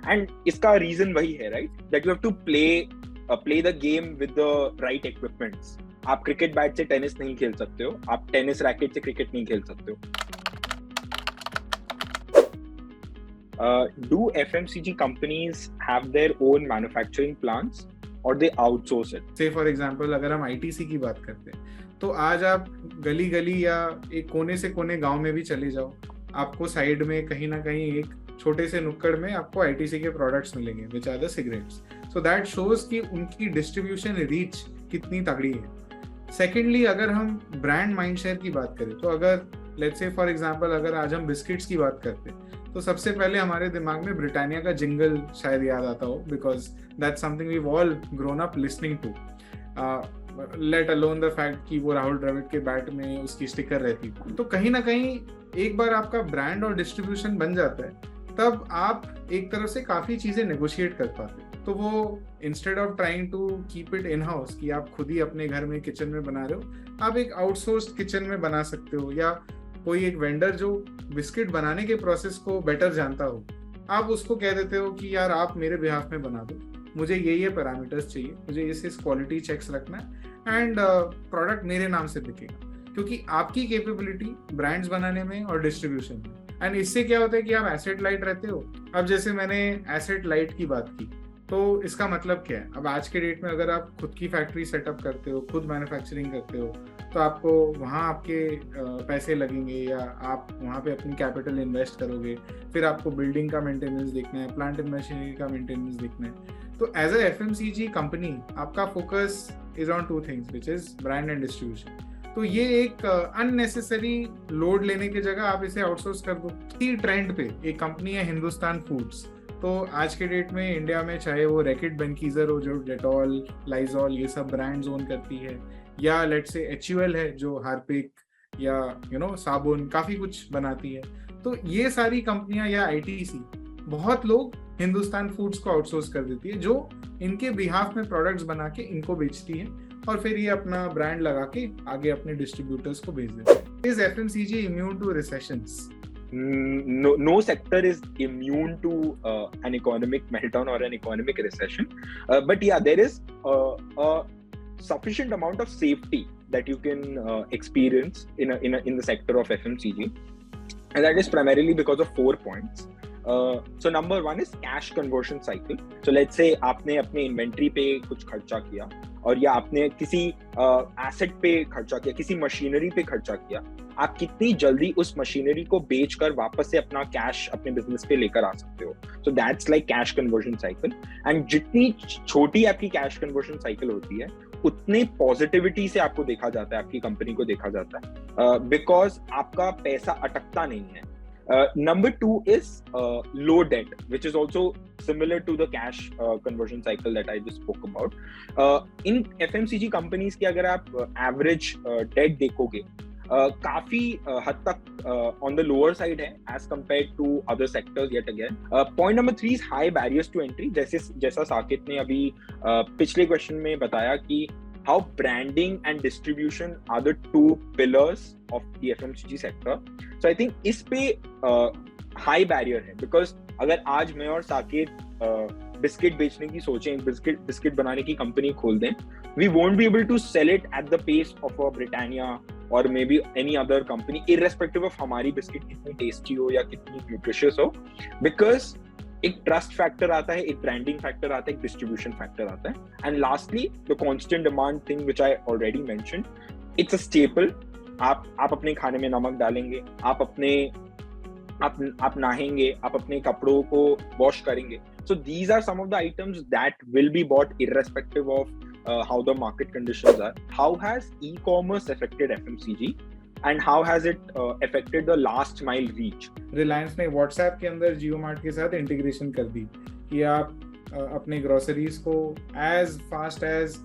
And इसका reason वही है, right, that you have to play the game with the right equipments. आप cricket bat से tennis नहीं खेल सकते हो, आप टेनिस रैकेट से क्रिकेट नहीं खेल सकते हो. Do FMCG companies have their own manufacturing plants or they outsource it? Say for example, अगर हम ITC की बात करते हैं तो आज आप गली गली या एक कोने से कोने गांव में भी चले जाओ, आपको साइड में कहीं ना कहीं एक छोटे से नुक्कड़ में आपको ITC के प्रोडक्ट्स मिलेंगे, which are the cigarettes. So that shows कि उनकी डिस्ट्रीब्यूशन रीच कितनी तगड़ी है. सेकेंडली, अगर हम ब्रांड माइंडशेयर की बात करें तो अगर लेट्स से फॉर एग्जांपल अगर आज हम बिस्किट्स की बात करते हैं तो सबसे पहले हमारे दिमाग में ब्रिटानिया का जिंगल शायद याद आता हो, because that's something we all grown up listening to. Let alone the fact कि वो राहुल द्रविड़ के बैट में उसकी स्टिकर रहती. तो कहीं ना कहीं एक बार आपका ब्रांड और डिस्ट्रीब्यूशन बन जाता है तब आप एक तरफ से काफी चीजें नेगोशिएट कर पाते हैं. तो वो instead of trying to keep it in house कि आप खुद ही अपने घर में किचन में बना रहे हो, आप एक आउटसोर्स्ड किचन में बना सकते हो, या कोई एक वेंडर जो बिस्किट बनाने के प्रोसेस को बेटर जानता हो, आप उसको कह देते हो कि यार आप मेरे बिहाफ में बना दो, मुझे ये पैरामीटर्स चाहिए, मुझे इस क्वालिटी चेक्स रखना है, एंड प्रोडक्ट मेरे नाम से बिकेगा, क्योंकि आपकी कैपेबिलिटी ब्रांड्स बनाने में और डिस्ट्रीब्यूशन में. एंड इससे क्या होता है कि आप एसेट लाइट रहते हो. अब जैसे मैंने एसेट लाइट की बात की, तो इसका मतलब क्या है? अब आज के डेट में अगर आप खुद की फैक्ट्री सेटअप करते हो, खुद मैन्युफैक्चरिंग करते हो, तो आपको वहाँ आपके पैसे लगेंगे या आप वहाँ पे अपनी कैपिटल इन्वेस्ट करोगे, फिर आपको बिल्डिंग का मेंटेनेंस देखना है, प्लांट एंड मशीनरी का मेंटेनेंस देखना है. तो एज अ FMCG कंपनी आपका focus is on two things, which is brand and distribution. तो ये एक अननेसेसरी लोड लेने की जगह आप इसे आउटसोर्स कर दो. इसी ट्रेंड पे एक कंपनी है हिंदुस्तान फूड्स. तो आज के डेट में इंडिया में चाहे वो रैकेट बेनकीजर हो जो डेटॉल, लाइजॉल ये सब ब्रांड्स ओन करती है, या लेट से HUL है जो हार्पिक या साबुन काफी कुछ बनाती है. तो ये सारी कंपनियां या ITC बहुत लोग हिंदुस्तान फूड्स को आउटसोर्स कर देती है, जो इनके बिहाफ में प्रोडक्ट्स बना के इनको बेचती है और फिर ये अपना ब्रांड लगा के आगे अपने डिस्ट्रीब्यूटर्स को भेज देते हैं. Is FMCG immune to recessions? No sector is immune to an economic meltdown or an economic recession, but yeah, there is a sufficient amount of safety that you can experience in the sector of FMCG, and that is primarily because of 4 points. So number 1 is cash conversion cycle. So let's say आपने अपने inventory पे कुछ खर्चा किया, और या आपने किसी एसेट पे खर्चा किया, किसी मशीनरी पे खर्चा किया, आप कितनी जल्दी उस मशीनरी को बेचकर वापस से अपना कैश अपने बिजनेस पे लेकर आ सकते हो. So that's like cash conversion cycle. And जितनी छोटी आपकी कैश कन्वर्जन साइकिल होती है उतने पॉजिटिविटी से आपको देखा जाता है, आपकी कंपनी को देखा जाता है, बिकॉज आपका पैसा अटकता नहीं है. Number 2 is low debt, which is also similar to the cash conversion cycle that I just spoke about. In FMCG companies की अगर आप average debt देखोगे, काफी हद तक on the lower side है as compared to other sectors yet again. Point number 3 is high barriers to entry. जैसा साकेत ने अभी पिछले क्वेश्चन में बताया कि how branding and distribution are the 2 pillars of the FMCG sector. So I think इस पे high barrier है, because अगर आज मैं और साकेत बिस्किट बेचने की सोचें, बिस्किट बनाने की कंपनी खोल दें, we won't be able to sell it at the pace of a Britannia or maybe any other company, irrespective of हमारी बिस्किट कितनी टेस्टी हो या कितनी न्यूट्रिशियस हो, because एक ट्रस्ट फैक्टर आता है, एक ब्रांडिंग फैक्टर आता है, एक डिस्ट्रीब्यूशन फैक्टर आता है. And lastly the constant demand thing which I already mentioned, it's a staple. आप अपने खाने में नमक डालेंगे, आप नहाएंगे, आप अपने कपड़ों को वॉश करेंगे. So these are some of the items that will be bought irrespective of how the market conditions are. How has e-commerce affected FMCG? And how has it affected the last mile reach? Reliance ने WhatsApp के अंदर JioMart के साथ integration कर दी कि आप अपने groceries को as fast as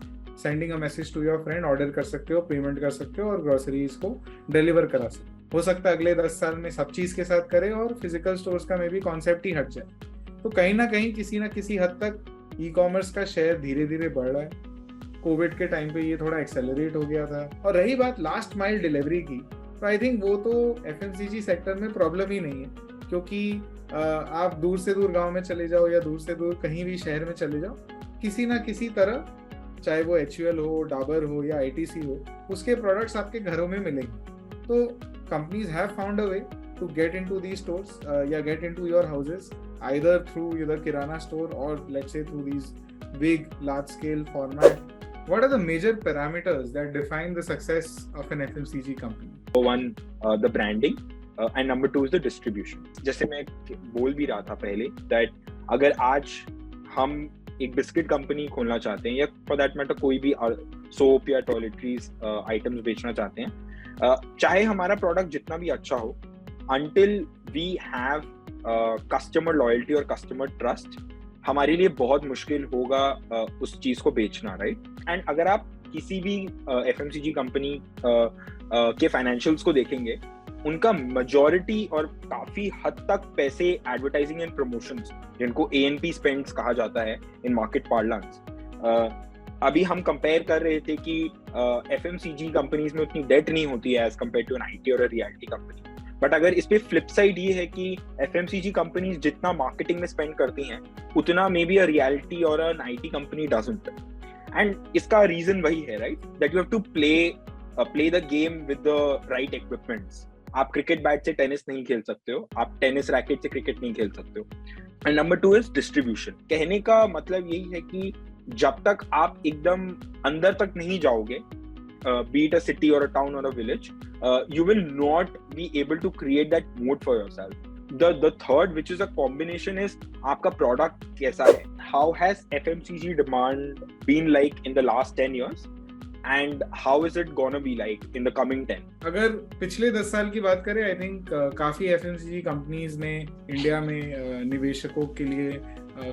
sending a message to your friend order कर सकते हो, पेमेंट कर सकते हो और ग्रोसरीज को डिलीवर करा सकते हो. हो सकता है अगले 10 साल में सब चीज के साथ करे और फिजिकल स्टोर्स का मे भी कॉन्सेप्ट ही हट जाए. तो कहीं ना कहीं किसी ना किसी हद तक ई-कॉमर्स का शेयर धीरे धीरे बढ़ रहा है. कोविड के टाइम पे ये थोड़ा एक्सेलरेट हो गया था. और रही बात लास्ट माइल डिलीवरी की, तो आई थिंक वो तो FMCG सेक्टर में प्रॉब्लम ही नहीं है, क्योंकि आप दूर से दूर गांव में चले जाओ या दूर से दूर कहीं भी शहर में चले जाओ, किसी ना किसी तरह, चाहे वो HUL हो, डाबर हो या ITC हो, उसके प्रोडक्ट्स आपके घरों में मिलेंगे। तो companies have found a way to get into these stores, get into your houses, either through the kirana store or let's say through these big large scale format. What are the major parameters that define the success of an FMCG company? One, the branding, and number two is the distribution. जैसे मैं बोल भी रहा था पहले that अगर आज हम एक बिस्किट कंपनी खोलना चाहते हैं या फॉर दैट मैटर कोई भी सोप या टॉयलेटरीज आइटम्स बेचना चाहते हैं, चाहे हमारा प्रोडक्ट जितना भी अच्छा हो, until we have customer loyalty और customer trust, हमारे लिए बहुत मुश्किल होगा उस चीज को बेचना, राइट? एंड अगर आप किसी भी FMCG कंपनी के फाइनेंशियल्स को देखेंगे, उनका मेजॉरिटी और काफी हद तक पैसे एडवर्टाइजिंग एंड प्रमोशंस, जिनको ANP स्पेंड्स कहा जाता है इन मार्केट पार्लांस, अभी हम कंपेयर कर रहे थे कि FMCG कंपनीज में उतनी डेट नहीं होती है as compare to an IT और अ रियलिटी कंपनी। बट अगर इस पे फ्लिप साइड ये है कि FMCG कंपनीज जितना मार्केटिंग में स्पेंड करती हैं, उतना मे बी अ रियलिटी और an IT company doesn't. And इसका रीजन वही है, right, that you have to play the game with the right equipments. आप क्रिकेट बैट से टेनिस नहीं खेल सकते हो, आप टेनिस रैकेट से क्रिकेट नहीं खेल सकते हो। And number two is distribution. कहने का मतलब यही है कि जब तक आप एकदम अंदर तक नहीं जाओगे, be it a city or a town or a village, you will not be able to create that moat for yourself. The third, which is a combination, is आपका product कैसा है. How has FMCG demand been like in the last 10 years? And how is it gonna be like in the coming 10? अगर पिछले 10 साल की बात करें, I think काफी FMCG कंपनीज ने इंडिया में निवेशकों के लिए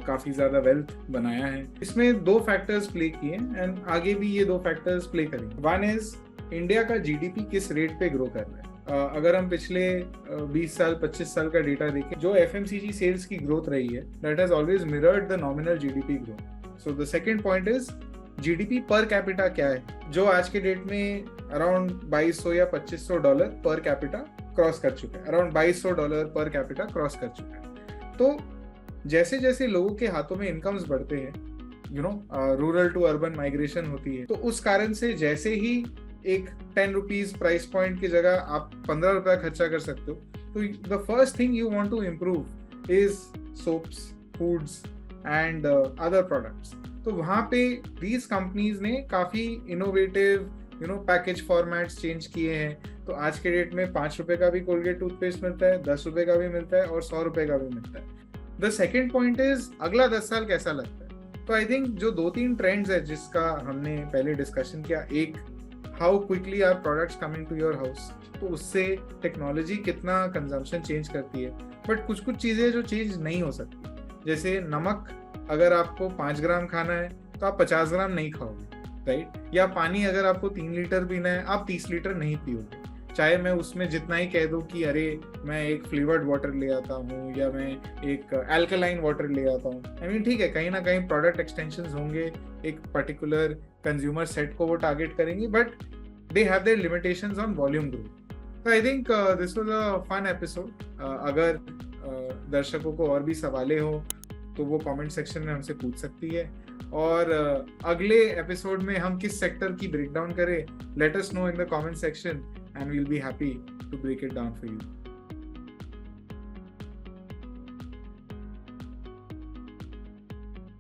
काफी ज्यादा वेल्थ बनाया है। इसमें दो फैक्टर्स प्ले किए एंड आगे भी ये दो फैक्टर्स प्ले करेंगे। वन इज इंडिया का GDP किस रेट पे ग्रो कर रहा है। अगर हम पिछले 20 साल 25 साल का डेटा देखें, जो FMCG सेल्स की ग्रोथ रही है, that has always mirrored the nominal GDP growth. So the second point is GDP per capita क्या है, जो आज के डेट में अराउंड $2200 या $2500 पर कैपिटा क्रॉस कर चुका है। अराउंड $2200 पर कैपिटा क्रॉस कर चुका है। तो जैसे जैसे लोगों के हाथों में इनकम्स बढ़ते हैं, रूरल टू अर्बन माइग्रेशन होती है, तो उस कारण से जैसे ही एक 10 रुपीज प्राइस पॉइंट की जगह आप 15 रुपया खर्चा कर सकते हो, तो the first thing you want to improve is soaps, foods and other products. तो वहाँ पे दीज कंपनीज ने काफी इनोवेटिव पैकेज फॉर्मेट्स चेंज किए हैं। तो आज के डेट में 5 रुपए का भी कोलगेट टूथपेस्ट मिलता है, 10 रुपए का भी मिलता है और 100 रुपए का भी मिलता है। द सेकेंड पॉइंट इज अगला 10 साल कैसा लगता है। तो आई थिंक जो 2-3 ट्रेंड्स है जिसका हमने पहले डिस्कशन किया, एक how quickly are products coming to your house, तो उससे टेक्नोलॉजी कितना कंजम्पशन चेंज करती है। बट कुछ चीजें जो चेंज नहीं हो सकती, जैसे नमक, अगर आपको 5 ग्राम खाना है तो आप 50 ग्राम नहीं खाओगे, राइट? या पानी अगर आपको 3 लीटर पीना है, आप 30 लीटर नहीं पियोगे, चाहे मैं उसमें जितना ही कह दूं कि अरे मैं एक फ्लेवर्ड वाटर ले आता हूँ या मैं एक अल्कलाइन वाटर ले आता हूँ। आई मीन ठीक है, कहीं ना कहीं प्रोडक्ट एक्सटेंशंस होंगे, एक पर्टिकुलर कंज्यूमर सेट को वो टारगेट करेंगे, but they have their limitations on volume growth. तो I think this was a fun episode. अगर दर्शकों को और भी सवालें हो तो वो कमेंट सेक्शन में हमसे पूछ सकती है, और अगले एपिसोड में हम किस सेक्टर की ब्रेकडाउन करें, let us know in the comment section and we'll be happy to break it down for you.